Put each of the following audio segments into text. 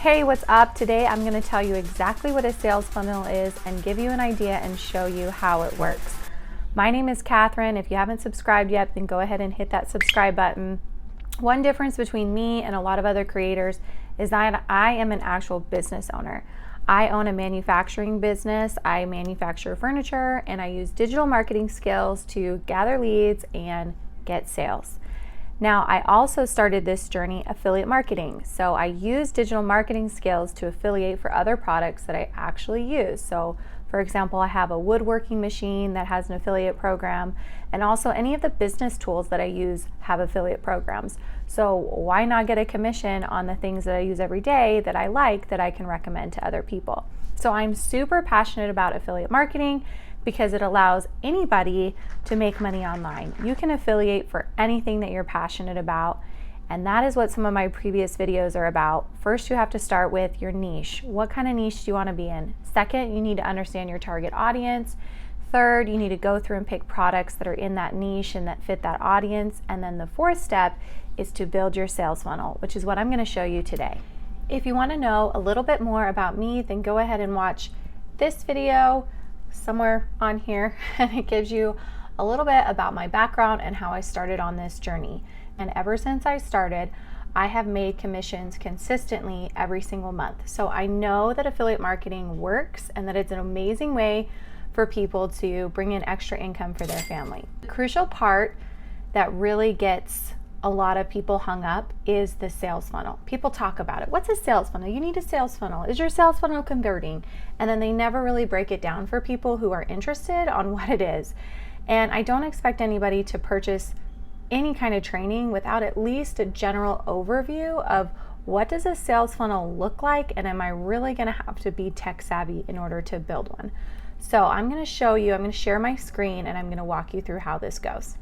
Hey, what's up? Today I'm going to tell you exactly what a sales funnel is and give you an idea and show you how it works. My name is Catherine. If you haven't subscribed yet, then go ahead and hit that subscribe button. One difference between me and a lot of other creators is that I am an actual business owner. I own a manufacturing business. I manufacture furniture and I use digital marketing skills to gather leads and get sales. Now, I also started this journey affiliate marketing. So I use digital marketing skills to affiliate for other products that I actually use. So for example, I have a woodworking machine that has an affiliate program, and also any of the business tools that I use have affiliate programs. So why not get a commission on the things that I use every day that I like that I can recommend to other people? So I'm super passionate about affiliate marketing because it allows anybody to make money online. You can affiliate for anything that you're passionate about, and that is what some of my previous videos are about. First, you have to start with your niche. What kind of niche do you want to be in? Second, you need to understand your target audience. Third, you need to go through and pick products that are in that niche and that fit that audience. And then the fourth step is to build your sales funnel, which is what I'm going to show you today. If you want to know a little bit more about me, then go ahead and watch this video somewhere on here, and it gives you a little bit about my background and how I started on this journey. And ever since I started, I have made commissions consistently every single month. So I know that affiliate marketing works and that it's an amazing way for people to bring in extra income for their family. The crucial part that really gets a lot of people hung up is the sales funnel. People talk about it. What's a sales funnel? You need a sales funnel. Is your sales funnel converting? And then they never really break it down for people who are interested on what it is. And I don't expect anybody to purchase any kind of training without at least a general overview of what does a sales funnel look like, and am I really going to have to be tech savvy in order to build one? So I'm going to show you, I'm going to share my screen and I'm going to walk you through how this goes.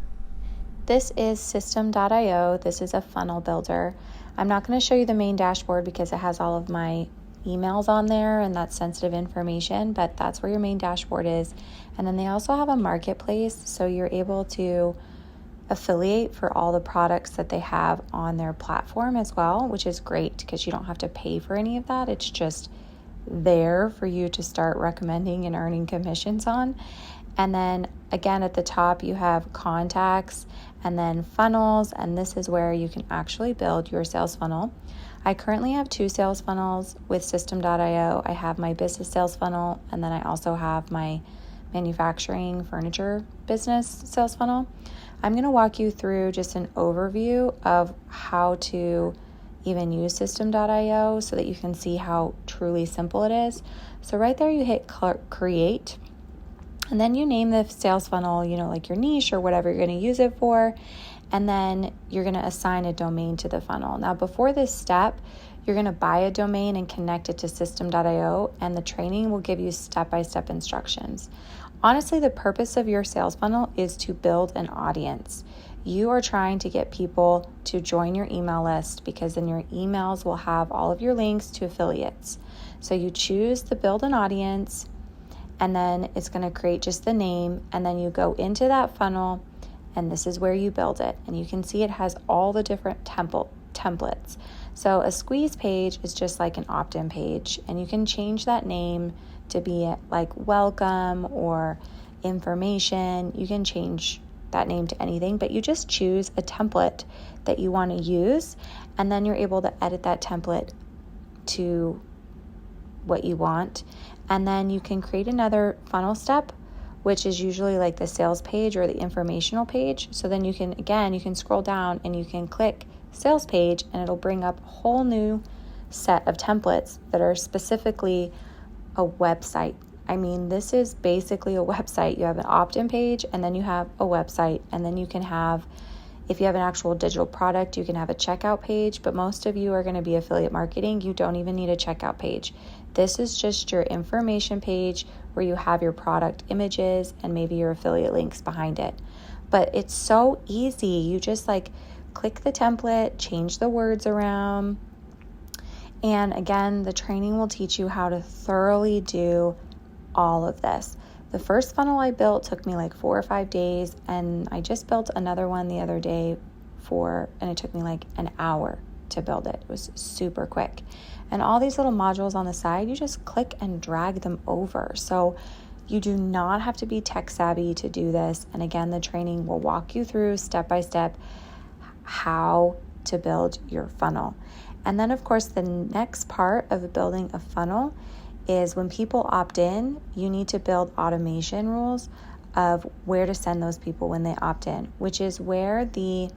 This is system.io. This is a funnel builder. I'm not going to show you the main dashboard because it has all of my emails on there and that's sensitive information, but that's where your main dashboard is. And then they also have a marketplace, so you're able to affiliate for all the products that they have on their platform as well, which is great because you don't have to pay for any of that. It's just there for you to start recommending and earning commissions on. And then again, at the top, you have contacts and then funnels, and this is where you can actually build your sales funnel. I currently have 2 sales funnels with system.io. I have my business sales funnel, and then I also have my manufacturing furniture business sales funnel. I'm going to walk you through just an overview of how to even use system.io so that you can see how truly simple it is. So right there, you hit create. And then you name the sales funnel, like your niche or whatever you're going to use it for. And then you're going to assign a domain to the funnel. Now, before this step, you're going to buy a domain and connect it to system.io, and the training will give you step-by-step instructions. Honestly, the purpose of your sales funnel is to build an audience. You are trying to get people to join your email list because then your emails will have all of your links to affiliates. So you choose the build an audience, and then it's going to create just the name, and then you go into that funnel, and this is where you build it. And you can see it has all the different templates. So a squeeze page is just like an opt-in page, and you can change that name to be like welcome or information. You can change that name to anything, but you just choose a template that you want to use, and then you're able to edit that template to what you want. And then you can create another funnel step, which is usually like the sales page or the informational page. So then you can scroll down and you can click sales page, and it'll bring up a whole new set of templates that are specifically a website. I mean, this is basically a website. You have an opt-in page, and then you have a website, and then you can have, if you have an actual digital product, you can have a checkout page, but most of you are going to be affiliate marketing. You don't even need a checkout page. This is just your information page where you have your product images and maybe your affiliate links behind it. But it's so easy. You just click the template, change the words around. And again, the training will teach you how to thoroughly do all of this. The first funnel I built took me 4 or 5 days, and I just built another one the other day and it took me an hour to build it. It was super quick. And all these little modules on the side, you just click and drag them over. So you do not have to be tech savvy to do this. And again, the training will walk you through step by step how to build your funnel. And then of course, the next part of building a funnel is when people opt in, you need to build automation rules of where to send those people when they opt in, which is where the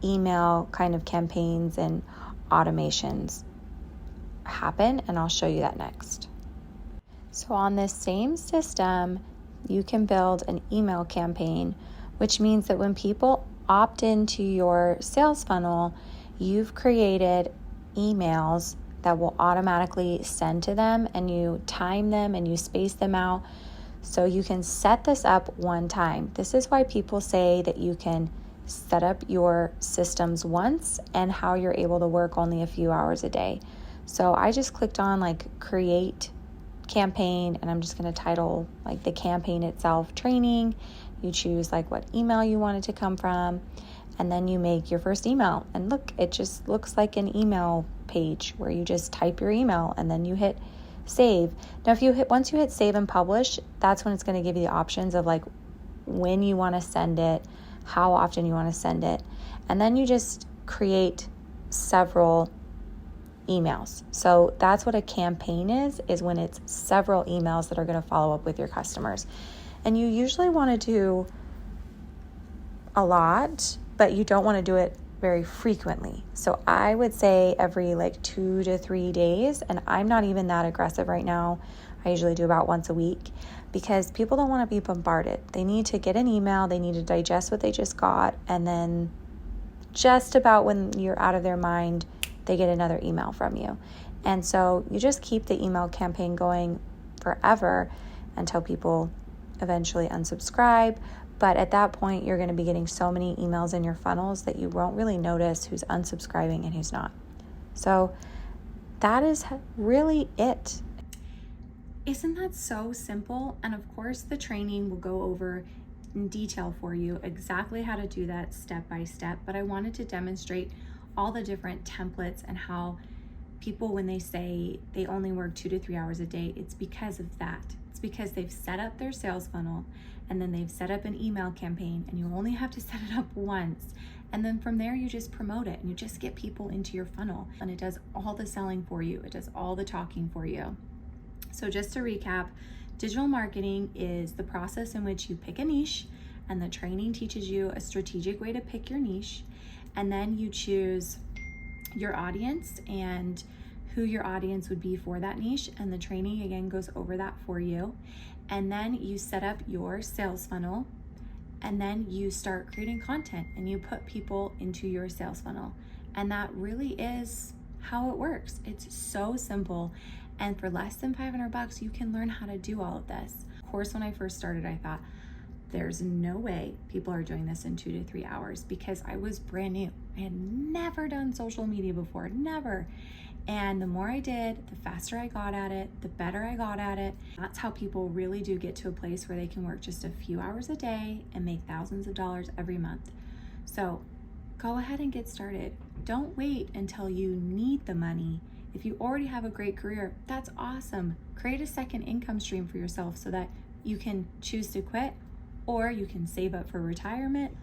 email kind of campaigns and automations happen. And I'll show you that next. So on this same system, you can build an email campaign, which means that when people opt into your sales funnel, you've created emails that will automatically send to them, and you time them and you space them out so you can set this up one time. This is why people say that you can set up your systems once and how you're able to work only a few hours a day. So I just clicked on like create campaign, and I'm just going to title like the campaign itself training. You choose like what email you want it to come from, and then you make your first email. And look, it just looks like an email page where you just type your email and then you hit save. Now, once you hit save and publish, that's when it's going to give you the options of like when you want to send it, how often you want to send it, and then you just create several emails. So that's what a campaign is when it's several emails that are going to follow up with your customers. And you usually want to do a lot, but you don't want to do it very frequently. So I would say every like 2 to 3 days, and I'm not even that aggressive right now. I usually do about once a week because people don't want to be bombarded. They need to get an email, they need to digest what they just got, and then just about when you're out of their mind, they get another email from you. And so you just keep the email campaign going forever until people eventually unsubscribe. But at that point, you're going to be getting so many emails in your funnels that you won't really notice who's unsubscribing and who's not. So that is really it. Isn't that so simple? And of course, the training will go over in detail for you exactly how to do that step by step. But I wanted to demonstrate all the different templates and how people, when they say they only work 2 to 3 hours a day, it's because of that. It's because they've set up their sales funnel, and then they've set up an email campaign, and you only have to set it up once. And then from there, you just promote it and you just get people into your funnel, and it does all the selling for you. It does all the talking for you. So just to recap, digital marketing is the process in which you pick a niche, and the training teaches you a strategic way to pick your niche. And then you choose your audience and who your audience would be for that niche. And the training again goes over that for you. And then you set up your sales funnel, and then you start creating content and you put people into your sales funnel. And that really is how it works. It's so simple. And for less than $500, you can learn how to do all of this. Of course, when I first started, I thought, there's no way people are doing this in 2 to 3 hours, because I was brand new. I had never done social media before, never. And the more I did, the faster I got at it, the better I got at it. That's how people really do get to a place where they can work just a few hours a day and make thousands of dollars every month. So go ahead and get started. Don't wait until you need the money. If you already have a great career, that's awesome. Create a second income stream for yourself so that you can choose to quit, or you can save up for retirement,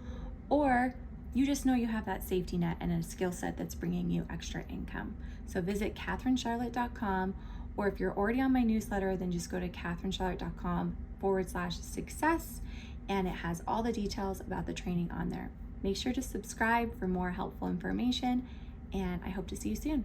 or you just know you have that safety net and a skill set that's bringing you extra income. So visit CatherineCharlotte.com, or if you're already on my newsletter, then just go to CatherineCharlotte.com/success, and it has all the details about the training on there. Make sure to subscribe for more helpful information, and I hope to see you soon.